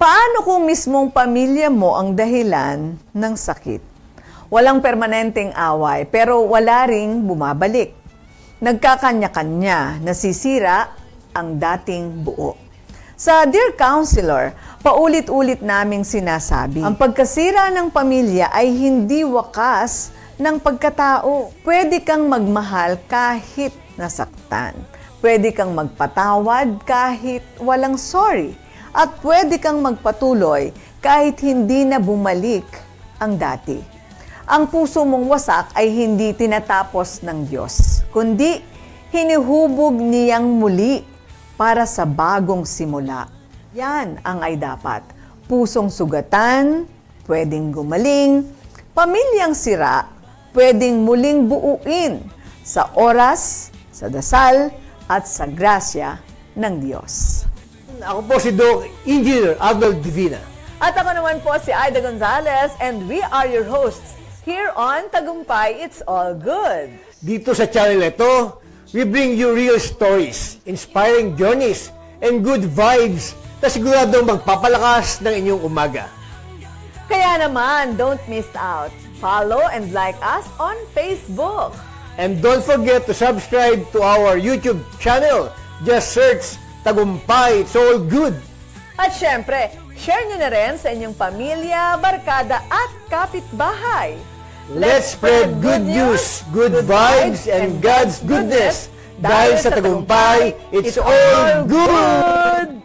Paano kung mismong pamilya mo ang dahilan ng sakit? Walang permanenteng away, pero wala ring bumabalik. Nagkakanya-kanya, nasisira ang dating buo. Sa Dear Counselor, paulit-ulit naming sinasabi, ang pagkasira ng pamilya ay hindi wakas ng pagkatao. Pwede kang magmahal kahit nasaktan. Pwede kang magpatawad kahit walang sorry. At pwede kang magpatuloy kahit hindi na bumalik ang dati. Ang puso mong wasak ay hindi tinatapos ng Diyos, kundi hinihubog niyang muli para sa bagong simula. Yan ang ay dapat. Pusong sugatan, pwedeng gumaling, pamilyang sira, pwedeng muling buuin sa oras, sa dasal, at sa grasya ng Diyos. Ako po si Doc Engineer Arnold Divina. At ako naman po si Aida Gonzalez and we are your hosts here on Tagumpay It's All Good. Dito sa channel ito, we bring you real stories, inspiring journeys, and good vibes na siguradong magpapalakas ng inyong umaga. Kaya naman, don't miss out. Follow and like us on Facebook. And don't forget to subscribe to our YouTube channel. Just search Tagumpay It's All Good. At syempre, share nyo na rin sa inyong pamilya, barkada at kapitbahay. Let's spread good news, good vibes, and God's goodness. Dahil sa Tagumpay, it's all good!